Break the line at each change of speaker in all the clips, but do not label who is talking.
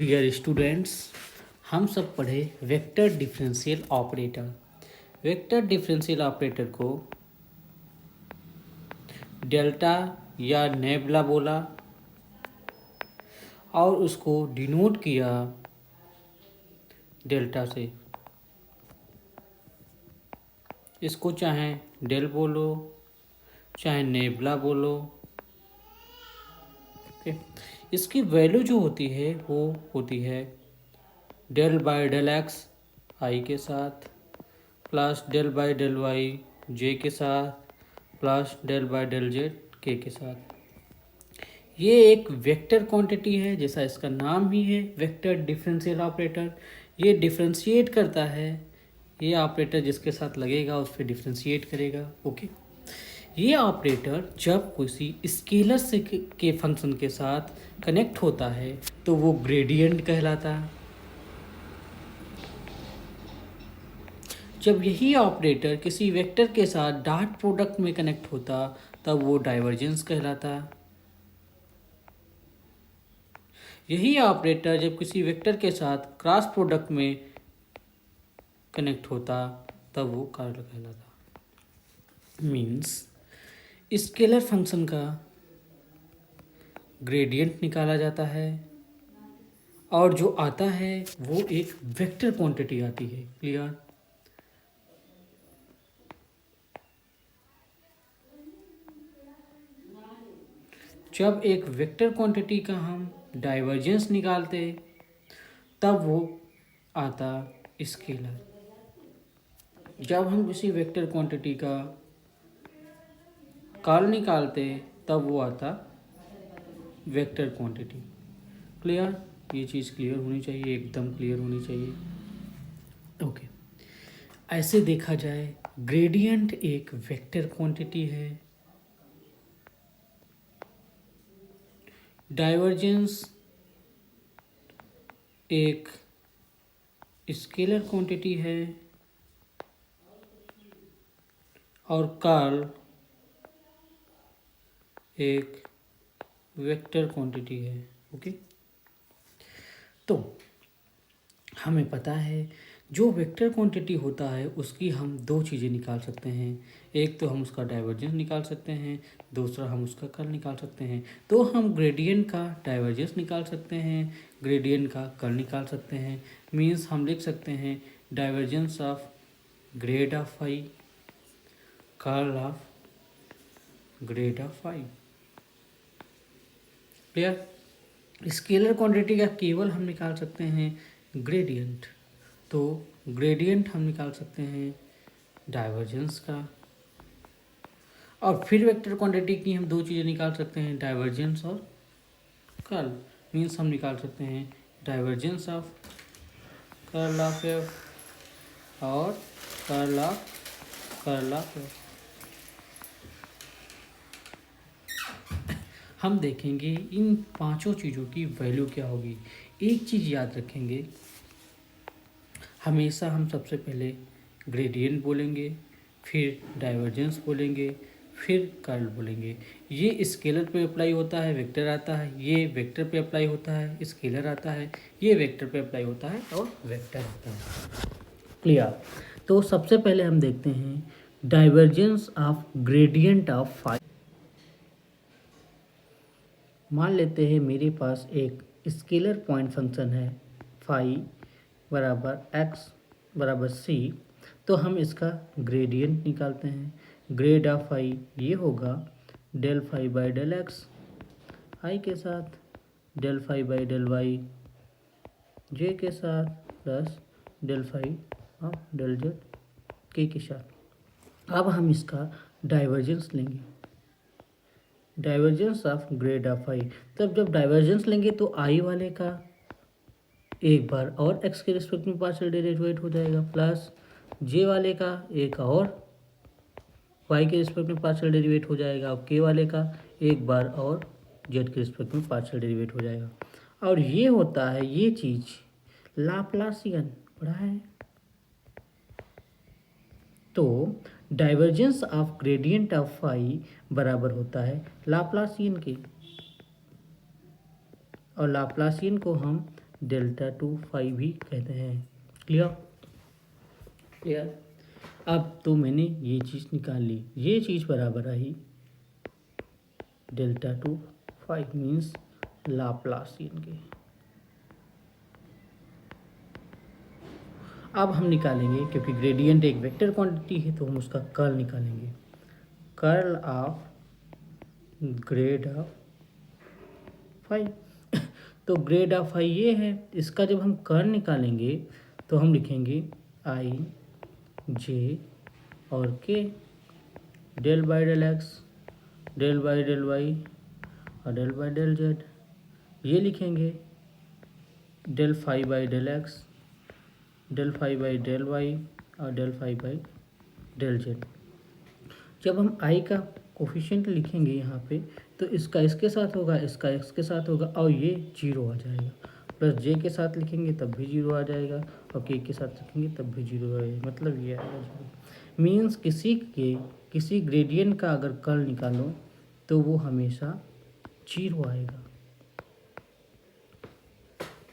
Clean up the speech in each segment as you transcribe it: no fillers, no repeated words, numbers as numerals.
Dear students, हम सब पढ़े vector differential operator. Vector differential operator को डेल्टा या नेबला बोला और उसको डिनोट किया डेल्टा से। इसको चाहे डेल बोलो चाहे नेबला बोलो। ओके, इसकी वैल्यू जो होती है वो होती है del by del x i के साथ plus del by del y j के साथ plus del by del z के साथ। ये एक वेक्टर क्वांटिटी है, जैसा इसका नाम ही है वेक्टर डिफरेंशियल ऑपरेटर। ये डिफरेंशिएट करता है, ये ऑपरेटर जिसके साथ लगेगा उस पर डिफरेंशिएट करेगा। ओके, ये ऑपरेटर जब किसी स्केलर से के फंक्शन के साथ कनेक्ट होता है तो वो ग्रेडियंट कहलाता है। जब यही ऑपरेटर किसी वेक्टर के साथ डॉट प्रोडक्ट में कनेक्ट होता तब वो डाइवर्जेंस कहलाता है। यही ऑपरेटर जब किसी वेक्टर के साथ क्रॉस प्रोडक्ट में कनेक्ट होता तब वो कर्ल कहलाता। मीन्स स्केलर फंक्शन का ग्रेडियंट निकाला जाता है और जो आता है वो एक वेक्टर क्वांटिटी आती है। क्लियर? जब एक वेक्टर क्वांटिटी का हम डाइवर्जेंस निकालते तब वो आता स्केलर। जब हम किसी वेक्टर क्वांटिटी का कर्ल निकालते तब वो आता वेक्टर क्वांटिटी। क्लियर? ये चीज़ क्लियर होनी चाहिए, एकदम क्लियर होनी चाहिए। ओके, ऐसे देखा जाए ग्रेडियंट एक वेक्टर क्वांटिटी है, डाइवर्जेंस एक स्केलर क्वांटिटी है और कर्ल एक वेक्टर क्वांटिटी है। ओके, तो हमें पता है जो वेक्टर क्वांटिटी होता है उसकी हम दो चीज़ें निकाल सकते हैं। एक तो हम उसका डाइवर्जेंस निकाल सकते हैं, दूसरा हम उसका कर्ल निकाल सकते हैं। तो हम ग्रेडियंट का डाइवर्जेंस निकाल सकते हैं, ग्रेडियंट का कर्ल निकाल सकते हैं। मीन्स हम लिख सकते हैं divergence of grad of phi, curl of grad of phi. Clear? Scalar quantity का केवल हम निकाल सकते हैं ग्रेडियंट, तो ग्रेडियंट हम निकाल सकते हैं डाइवर्जेंस का। और फिर वेक्टर क्वांटिटी की हम दो चीज़ें निकाल सकते हैं, डाइवर्जेंस और कर्ल। मीन्स हम निकाल सकते हैं divergence of curl of F और कर्ल ऑफ एफ। हम देखेंगे इन पांचों चीज़ों की वैल्यू क्या होगी। एक चीज़ याद रखेंगे, हमेशा हम सबसे पहले ग्रेडियंट बोलेंगे, फिर डाइवर्जेंस बोलेंगे, फिर कर्ल बोलेंगे। ये स्केलर पे अप्लाई होता है, वेक्टर आता है। ये वेक्टर पे अप्लाई होता है, स्केलर आता है। ये वेक्टर पे अप्लाई होता है और वेक्टर आता है। क्लियर? तो सबसे पहले हम देखते हैं divergence of gradient of phi. मान लेते हैं मेरे पास एक स्केलर पॉइंट फंक्शन है फाई बराबर एक्स बराबर सी, तो हम इसका ग्रेडियंट निकालते हैं। ग्रेड ऑफ फाई ये होगा del phi by del x i के साथ, del phi by del y j के साथ, plus del phi of del z के साथ। अब हम इसका डाइवर्जेंस लेंगे, divergence of grad of i. तब जब डाइवर्जेंस लेंगे तो आई वाले का एक बार और एक्स के रिस्पेक्ट में पार्शियल डेरिवेट हो जाएगा, प्लस जे वाले का एक और वाई के रिस्पेक्ट में पार्शियल डेरिवेट हो जाएगा, और के वाले का एक बार और जेड के रिस्पेक्ट में पार्शियल डेरिवेट हो जाएगा। और ये होता है ये चीज़ लाप्लासियन, पढ़ा है। तो divergence of gradient of phi बराबर होता है लाप्लासियन के, और लाप्लासियन को हम डेल्टा टू फाई भी कहते हैं। Clear clear. अब तो मैंने ये चीज़ निकाल ली, ये चीज़ बराबर i delta two phi means Laplacian के। अब हम निकालेंगे, क्योंकि ग्रेडियंट एक वेक्टर क्वांटिटी है तो हम उसका कर्ल निकालेंगे। Curl of grad of phi तो ग्रेड ऑफ फाई ये है, इसका जब हम कर्ल निकालेंगे तो हम लिखेंगे आई जे और k, del by del x, del by del y और डेल बाई डेल जेड। ये लिखेंगे del phi by del x, del phi by del y और del phi by del z. जब हम आई का कोफिशिएंट लिखेंगे यहाँ पे तो इसका इसके साथ होगा, इसका इसके साथ होगा और ये जीरो आ जाएगा। प्लस जे के साथ लिखेंगे तब भी जीरो आ जाएगा और के साथ लिखेंगे तब भी जीरो आ जाएगा, मतलब ये आएगा जीरो। मीन्स किसी ग्रेडियंट का अगर कर्ल निकालो तो वो हमेशा जीरो आएगा।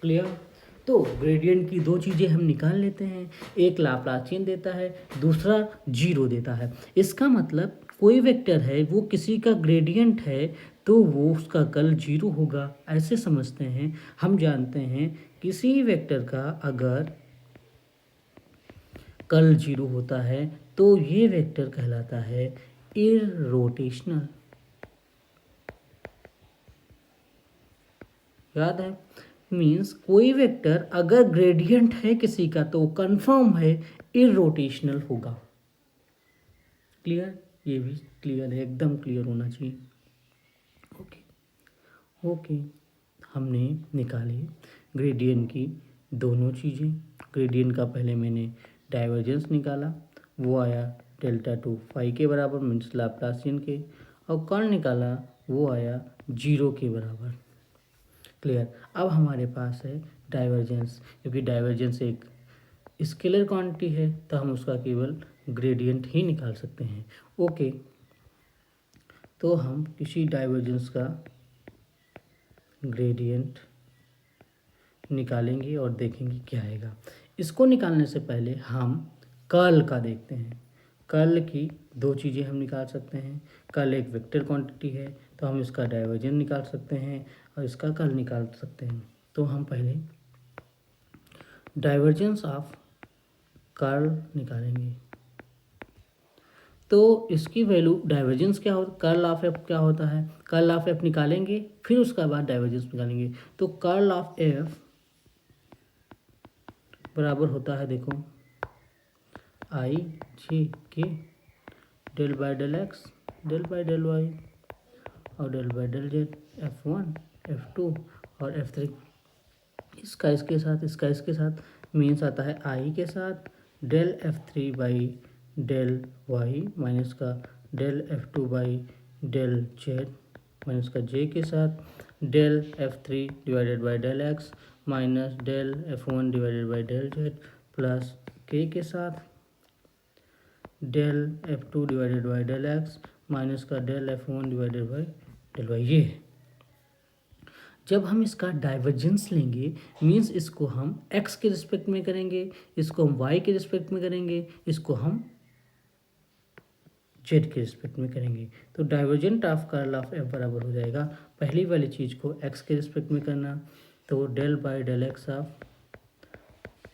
क्लियर। तो ग्रेडियंट की दो चीज़ें हम निकाल लेते हैं, एक लाप्लासियन देता है, दूसरा जीरो देता है। इसका मतलब कोई वेक्टर है वो किसी का ग्रेडियंट है तो वो उसका कर्ल जीरो होगा, ऐसे समझते हैं। हम जानते हैं किसी वेक्टर का अगर कर्ल जीरो होता है तो ये वेक्टर कहलाता है इररोटेशनल। याद है, मीन्स कोई वेक्टर अगर ग्रेडियंट है किसी का तो कंफर्म है इररोटेशनल होगा। क्लियर, ये भी क्लियर है, एकदम क्लियर होना चाहिए। ओके हमने निकाली ग्रेडियंट की दोनों चीज़ें। ग्रेडियंट का पहले मैंने डाइवर्जेंस निकाला, वो आया डेल्टा टू फाई के बराबर मीन्स लाप्लासियन के, और कर्ल निकाला वो आया जीरो के बराबर। क्लियर। अब हमारे पास है डाइवर्जेंस, क्योंकि डाइवर्जेंस एक स्केलर क्वांटिटी है तो हम उसका केवल ग्रेडियंट ही निकाल सकते हैं। ओके, तो हम किसी डाइवर्जेंस का ग्रेडियंट निकालेंगे और देखेंगे क्या आएगा। इसको निकालने से पहले हम कर्ल का देखते हैं। कर्ल की दो चीज़ें हम निकाल सकते हैं। कर्ल एक वेक्टर क्वांटिटी है तो हम इसका डाइवर्जेंस निकाल सकते हैं और इसका कर्ल निकाल सकते हैं। तो हम पहले डाइवर्जेंस ऑफ कर्ल निकालेंगे। तो इसकी वैल्यू डाइवर्जेंस क्या होता है, कर्ल ऑफ एफ क्या होता है, कर्ल ऑफ एफ निकालेंगे फिर उसके बाद डाइवर्जेंस निकालेंगे। तो कर्ल ऑफ एफ बराबर होता है, देखो i j k del by del x, del by del y और del by del z, F1 F2 और F3। इसका इसके साथ, इसका इसके साथ मीन्स आता है आई के साथ del F3 by del Y minus का del F2 by del z minus का जे के साथ del F3 divided by del x minus del F1 divided by del z plus के साथ del F2 divided by del x minus का del F1 divided by del y. ये है। जब हम इसका डाइवर्जेंस लेंगे मीन्स इसको हम x के रिस्पेक्ट में करेंगे, इसको हम y के रिस्पेक्ट में करेंगे, इसको हम z के रिस्पेक्ट में करेंगे। तो divergent of curl of f बराबर हो जाएगा पहली वाली चीज़ को x के रिस्पेक्ट में करना, तो del by del X of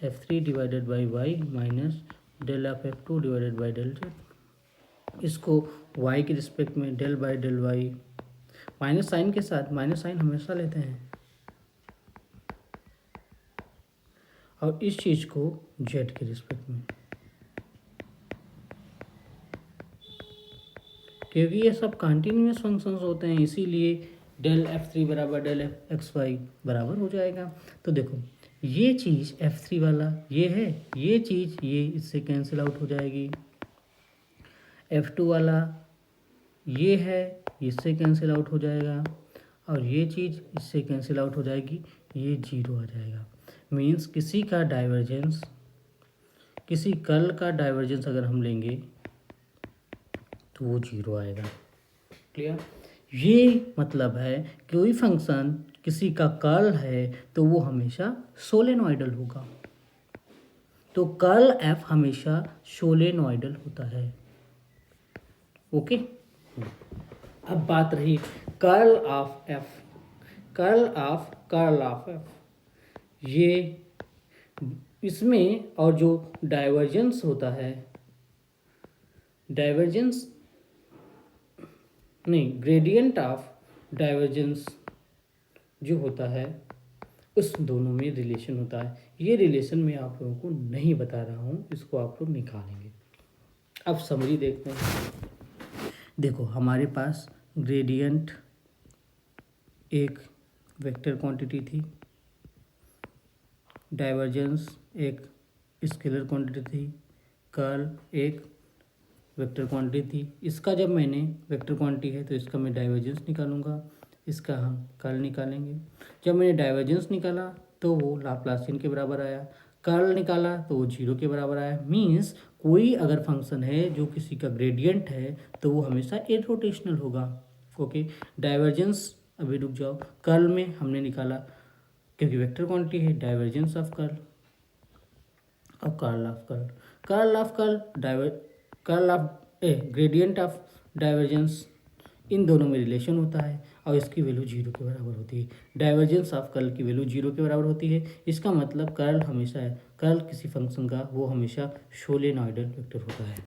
F3 divided by Y minus del of F2 divided by del Z. इसको y के रिस्पेक्ट में del by del Y minus sign के साथ, माइनस साइन हमेशा लेते हैं, और इस चीज़ को z के रिस्पेक्ट में, क्योंकि ये सब कंटिन्यूअस फंक्शंस होते हैं इसीलिए डेल F3 बराबर डेल एक्स वाई बराबर हो जाएगा। तो देखो ये चीज़ F3 वाला ये है, ये चीज़ ये इससे कैंसिल आउट हो जाएगी, F2 वाला ये है इससे कैंसिल आउट हो जाएगा, और ये चीज़ इससे कैंसिल आउट हो जाएगी, ये जीरो आ जाएगा। मीन्स किसी का डाइवर्जेंस, किसी कर्ल का डाइवर्जेंस अगर हम लेंगे तो वो जीरो आएगा। क्लियर। ये मतलब है कोई फंक्शन किसी का कर्ल है तो वो हमेशा सोलेनॉइडल होगा। तो कर्ल एफ हमेशा सोलेनॉइडल होता है। ओके, अब बात रही curl of F. Curl of F, ये इसमें और जो डाइवर्जेंस होता है, डाइवर्जेंस नहीं, ग्रेडियंट ऑफ डाइवर्जेंस जो होता है उस दोनों में रिलेशन होता है। ये रिलेशन मैं आप लोगों को नहीं बता रहा हूँ, इसको आप लोग निकालेंगे। अब समरी देखते हैं। देखो, हमारे पास ग्रेडियंट एक वेक्टर क्वांटिटी थी, डाइवर्जेंस एक स्केलर क्वांटिटी थी, कर्ल एक वेक्टर क्वांटिटी थी। इसका जब मैंने वेक्टर क्वांटिटी है तो इसका मैं डाइवर्जेंस निकालूंगा, इसका हम कर्ल निकालेंगे। जब मैंने डाइवर्जेंस निकाला तो वो लाप्लासियन के बराबर आया, कर्ल निकाला तो वो 0 के बराबर आया। मीन्स कोई अगर फंक्शन है जो किसी का ग्रेडियंट है तो वो हमेशा इररोटेशनल होगा। ओके, डाइवर्जेंस अभी रुक जाओ, कर्ल में हमने निकाला क्योंकि वेक्टर क्वांटिटी है, डाइवर्जेंस ऑफ कर्ल और curl of curl, curl of curl, curl of gradient of divergence, इन दोनों में रिलेशन होता है और इसकी वैल्यू 0 के बराबर होती है। डाइवर्जेंस ऑफ कर्ल की वैल्यू 0 के बराबर होती है। इसका मतलब कर्ल हमेशा है, कर्ल किसी फंक्शन का वो हमेशा सोलेनॉइडल वेक्टर होता है।